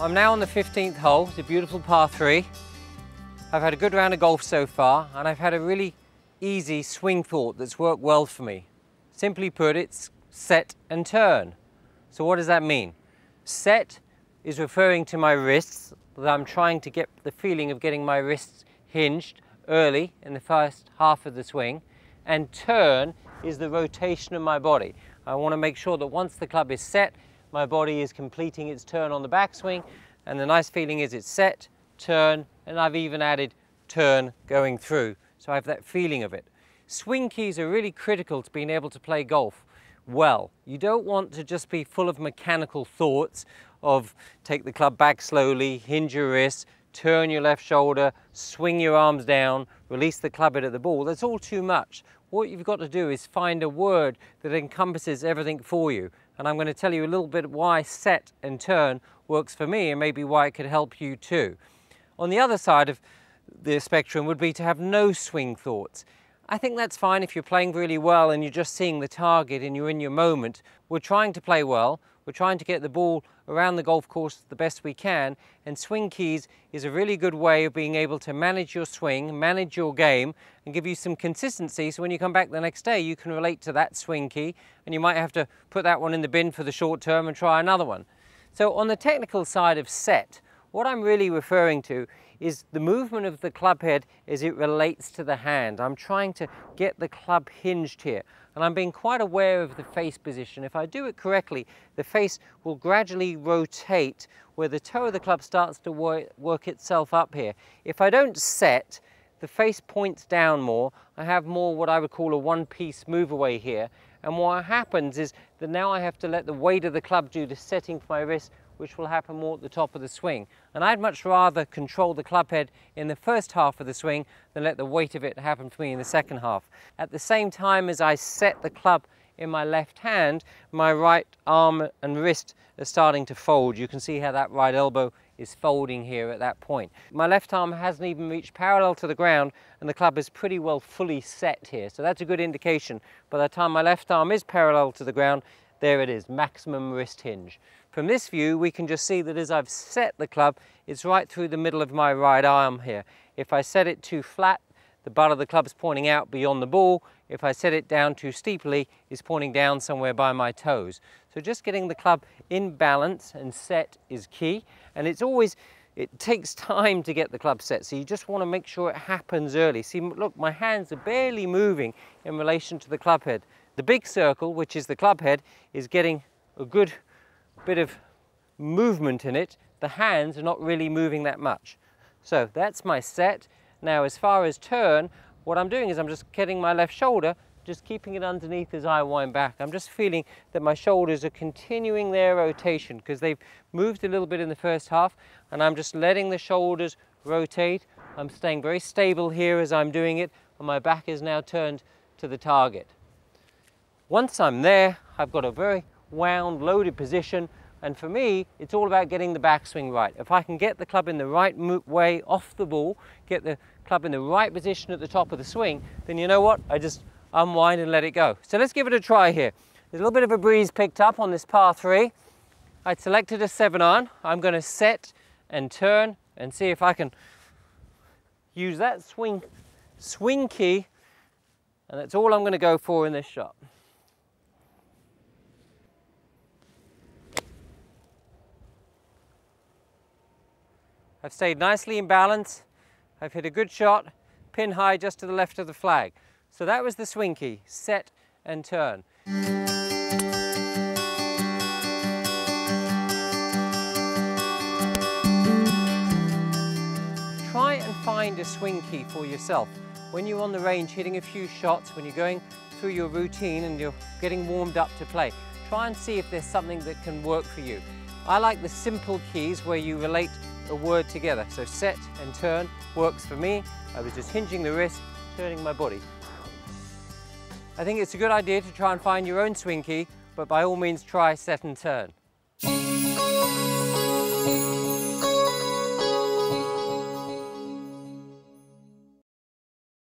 I'm now on the 15th hole. It's a beautiful par 3. I've had a good round of golf so far, and I've had a really easy swing thought that's worked well for me. Simply put, it's set and turn. So what does that mean? Set is referring to my wrists, that I'm trying to get the feeling of getting my wrists hinged early in the first half of the swing, and turn is the rotation of my body. I want to make sure that once the club is set, my body is completing its turn on the backswing, and the nice feeling is it's set, turn, and I've even added turn going through, so I have that feeling of it. Swing keys are really critical to being able to play golf well. You don't want to just be full of mechanical thoughts of take the club back slowly, hinge your wrists, turn your left shoulder, swing your arms down, release the club head at the ball. That's all too much. What you've got to do is find a word that encompasses everything for you. And I'm going to tell you a little bit why set and turn works for me, and maybe why it could help you too. On the other side of the spectrum would be to have no swing thoughts. I think that's fine if you're playing really well and you're just seeing the target and you're in your moment. We're trying to play well. We're trying to get the ball around the golf course the best we can, and swing keys is a really good way of being able to manage your swing, manage your game, and give you some consistency, so when you come back the next day you can relate to that swing key, and you might have to put that one in the bin for the short term and try another one. So on the technical side of set, what I'm really referring to is the movement of the club head as it relates to the hand. I'm trying to get the club hinged here, and I'm being quite aware of the face position. If I do it correctly, the face will gradually rotate where the toe of the club starts to work itself up here. If I don't set, the face points down more. I have more what I would call a one-piece move away here, and what happens is that now I have to let the weight of the club do the setting for my wrist, which will happen more at the top of the swing. And I'd much rather control the club head in the first half of the swing than let the weight of it happen for me in the second half. At the same time as I set the club in my left hand, my right arm and wrist are starting to fold. You can see how that right elbow is folding here at that point. My left arm hasn't even reached parallel to the ground, and the club is pretty well fully set here. So that's a good indication. By the time my left arm is parallel to the ground, there it is, maximum wrist hinge. From this view, we can just see that as I've set the club, it's right through the middle of my right arm here. If I set it too flat, the butt of the club's pointing out beyond the ball. If I set it down too steeply, it's pointing down somewhere by my toes. So just getting the club in balance and set is key. And it takes time to get the club set, so you just want to make sure it happens early. See, look, my hands are barely moving in relation to the club head. The big circle, which is the club head, is getting a good bit of movement in it. The hands are not really moving that much. So that's my set. Now as far as turn, what I'm doing is I'm just getting my left shoulder, just keeping it underneath as I wind back. I'm just feeling that my shoulders are continuing their rotation because they've moved a little bit in the first half, and I'm just letting the shoulders rotate. I'm staying very stable here as I'm doing it, and my back is now turned to the target. Once I'm there, I've got a very wound, loaded position, and for me, it's all about getting the backswing right. If I can get the club in the right way off the ball, get the club in the right position at the top of the swing, then you know what? I just unwind and let it go. So let's give it a try here. There's a little bit of a breeze picked up on this par 3. I'd selected a 7-iron. I'm going to set and turn and see if I can use that swing key, and that's all I'm going to go for in this shot. I've stayed nicely in balance. I've hit a good shot, pin high just to the left of the flag. So that was the swing key, set and turn. Try and find a swing key for yourself. When you're on the range hitting a few shots, when you're going through your routine and you're getting warmed up to play, try and see if there's something that can work for you. I like the simple keys where you relate a word together. So set and turn works for me. I was just hinging the wrist, turning my body. I think it's a good idea to try and find your own swing key, but by all means try set and turn.